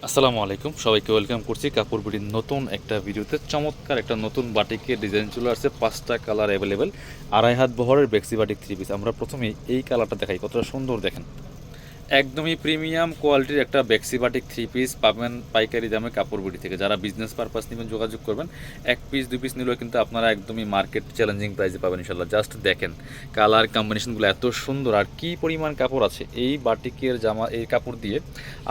আসসালামু আলাইকুম, সবাইকে ওয়েলকাম করছি কাপড় বিডির নতুন একটা ভিডিওতে। চমৎকার একটা নতুন বাটিকের ডিজাইন চলে আসছে, 5টা কালার অ্যাভেলেবেল। আড়াই হাত বহরের বেক্সি বাটিক 3 পিস। আমরা প্রথমেই এই কালারটা দেখাই, কতটা সুন্দর দেখেন। একদমই প্রিমিয়াম কোয়ালিটির একটা বেক্সি বাটিক 3 পিস পাবেন পাইকারি দামে কাপড় বিডি থেকে। যারা বিজনেস পারপাস নেবেন যোগাযোগ করবেন। 1 পিস 2 পিস নিলেও কিন্তু আপনারা একদমই মার্কেট চ্যালেঞ্জিং প্রাইসে পাবেন ইনশাল্লাহ। জাস্ট দেখেন কালার কম্বিনেশনগুলো এত সুন্দর, আর কি পরিমাণ কাপড় আছে এই বাটিকের জামা। এই কাপড় দিয়ে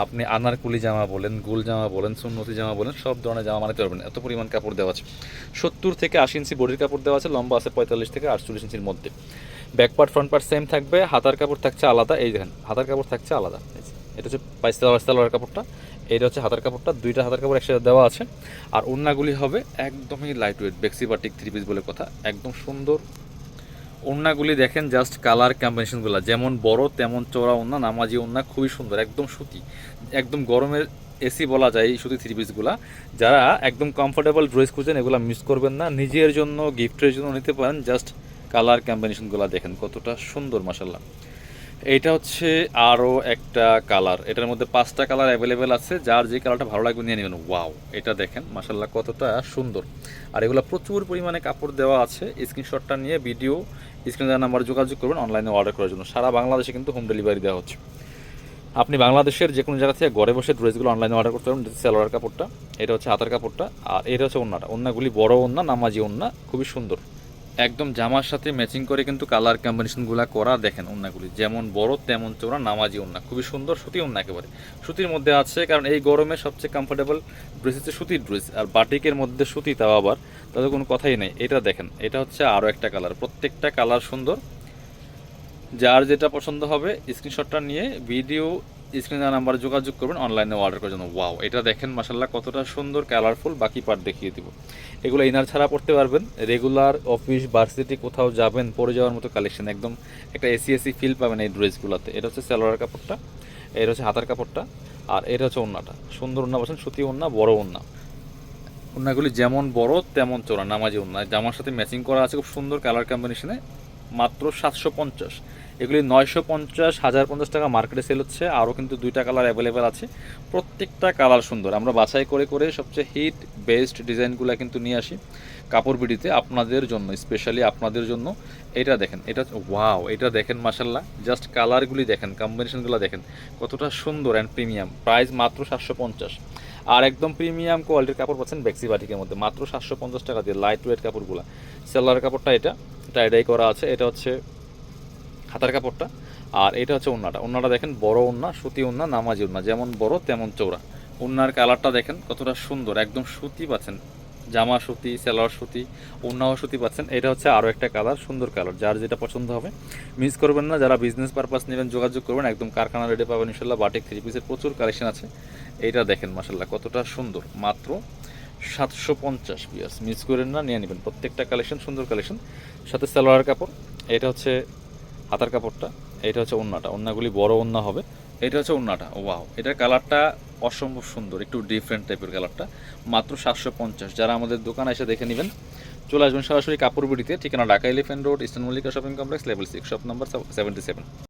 আপনি আনারকুলি জামা বলেন, গোল জামা বলেন, সুন্নতি জামা বলেন, সব ধরনের জামা বানাতে পারবেন। এত পরিমাণ কাপড় দেওয়া আছে। 70 থেকে 80 ইঞ্চি বডির কাপড় দেওয়া আছে, লম্বা আছে 45 থেকে 48 ইঞ্চির মধ্যে। Back part front part same থাকবে, হাতার কাপড় থাকছে আলাদা। এই দেখেন হাতার কাপড় থাকছে আলাদা। এটা হচ্ছে সালোয়ার কাপড়টা, এটা হচ্ছে হাতার কাপড়টা, দুইটা হাতার কাপড় একসাথে দেওয়া আছে। আর ওড়নাগুলি হবে একদমই লাইট ওয়েট, বেক্সি বাটিক 3 পিস বলে কথা, একদম সুন্দর। ওড়নাগুলি দেখেন, জাস্ট কালার কম্বিনেশনগুলো যেমন বড় তেমন চওড়া ওড়না, নামাজি ওড়না, খুবই সুন্দর, একদম সুতি, একদম গরমের এসি বলা যায় এই সুতি 3 পিসগুলা। যারা একদম কমফোর্টেবল ড্রেস খুঁজেন এগুলো মিস করবেন না, নিজের জন্য গিফটের জন্য নিতে পারেন। জাস্ট কালার কম্বিনেশনগুলো দেখেন কতটা সুন্দর, মাসাল্লাহ। এইটা হচ্ছে আরও একটা কালার, এটার মধ্যে 5টা কালার অ্যাভেলেবেল আছে। যার যে কালারটা ভালো লাগবে নিয়ে নেবেন। ওয়াও, এটা দেখেন মাসাল্লাহ কতটা সুন্দর। আর এগুলো প্রচুর পরিমাণে কাপড় দেওয়া আছে। স্ক্রিনশটটা নিয়ে ভিডিও স্ক্রিনে দেওয়া নাম্বারে যোগাযোগ করবেন অনলাইনে অর্ডার করার জন্য। সারা বাংলাদেশে কিন্তু হোম ডেলিভারি দেওয়া হচ্ছে। আপনি বাংলাদেশের যে কোনো জায়গা থেকে ঘরে বসে ড্রেসগুলো অনলাইনে অর্ডার করতে পারবেন। এটা সালোয়ার কাপড়টা, এটা হচ্ছে হাতার কাপড়টা, আর এটা হচ্ছে ওড়নাটা। ওড়নাগুলি বড় ওড়না, নামাজি ওড়না, খুবই সুন্দর। একদম জামার সাথে ম্যাচিং করে কিন্তু কালার কম্বিনেশনগুলো করা। দেখেন ওড়নাগুলি যেমন বড় তেমন চওড়া, নামাজি ওড়না, খুবই সুন্দর। সুতি ওড়না একেবারে সুতির মধ্যে আছে, কারণ এই গরমে সবচেয়ে কমফোর্টেবল ড্রেস হচ্ছে সুতির ড্রেস। আর বাটিকের মধ্যে সুতি, তাও আবার, তাদের কোনো কথাই নেই। এটা দেখেন, এটা হচ্ছে আরও একটা কালার। প্রত্যেকটা কালার সুন্দর। যার যেটা পছন্দ হবে স্ক্রিনশটটা নিয়ে ভিডিও স্ক্রিনে নাম্বারে যোগাযোগ করবেন অনলাইনে অর্ডার করার জন্য। ওয়াও, এটা দেখেন মাসাল্লাহ কতটা সুন্দর, কালারফুল। বাকি পার্ট দেখিয়ে দিব। এগুলো ইনার ছাড়া পড়তে পারবেন, রেগুলার অফিস ভার্সিটি কোথাও যাবেন পরে যাওয়ার মতো কালেকশন। একদম একটা এসি এসি ফিল পাবেন এই ড্রেসগুলোতে। এটা হচ্ছে সালোয়ার কাপড়টা, এটা হচ্ছে হাতার কাপড়টা, আর এটা হচ্ছে ওড়নাটা। সুন্দর ওড়না বলছেন, সুতি ওড়না, বড় ওড়না। ওড়নাগুলি যেমন বড় তেমন চওড়া, নামাজি ওড়না, জামার সাথে ম্যাচিং করা আছে, খুব সুন্দর কালার কম্বিনেশনে। মাত্র 750। এগুলি 950, 1050 টাকা মার্কেটে সেল হচ্ছে। আরও কিন্তু 2টা কালার অ্যাভেলেবেল আছে। প্রত্যেকটা কালার সুন্দর। আমরা বাছাই করে করে সবচেয়ে হিট বেস্ট ডিজাইনগুলো কিন্তু নিয়ে আসি কাপড় বিডিতে আপনাদের জন্য, স্পেশালি আপনাদের জন্য। এটা দেখেন, এটা ওয়াও, এটা দেখেন মাসাল্লাহ। জাস্ট কালারগুলি দেখেন, কম্বিনেশনগুলো দেখেন কতটা সুন্দর অ্যান্ড প্রিমিয়াম। প্রাইস মাত্র 750। আর একদম প্রিমিয়াম কোয়ালিটির কাপড় পাচ্ছেন বেক্সি বাটিকের মধ্যে মাত্র 750 টাকা দিয়ে। লাইট ওয়েট কাপড়গুলো। সেলার কাপড়টা এটা টাইডাই করা আছে। এটা হচ্ছে হাতার কাপড়টা, আর এটা হচ্ছে ওড়নাটা। ওড়নাটা দেখেন বড় ওড়না, সুতি ওড়না, নামাজি ওড়না, যেমন বড় তেমন চওড়া। ওড়নার কালারটা দেখেন কতটা সুন্দর, একদম সুতি পাচ্ছেন। জামা সুতি, সেলার সুতি, ওড়নাও সুতি পাচ্ছেন। এটা হচ্ছে আরও একটা কালার, সুন্দর কালার। যার যেটা পছন্দ হবে মিস করবেন না। যারা বিজনেস পারপাস নেবেন যোগাযোগ করবেন। একদম কারখানা রেটে পাবেন ইনশাল্লাহ। বাটিক 3 পিসের প্রচুর কালেকশন আছে। এইটা দেখেন মাসাল্লাহ কতটা সুন্দর, মাত্র 750 পিয়ার্স। মিস করেন না, নিয়ে নেবেন। প্রত্যেকটা কালেকশন সুন্দর কালেকশন। সাথে সালোয়ার কাপড়, এটা হচ্ছে হাতার কাপড়টা, এটা হচ্ছে ওড়নাটা। ওড়নাগুলি বড় ওড়না হবে। এটা হচ্ছে ওড়নাটা। ওয়াও, এটার কালারটা অসম্ভব সুন্দর, একটু ডিফারেন্ট টাইপের কালারটা। মাত্র 750। যারা আমাদের দোকানে এসে দেখে নেবেন, চলে আসবেন সরাসরি কাপড় বিডিতে। ঠিকানা Dhaka elephant road, eastern Mallika shopping complex, level 6, shop number 77।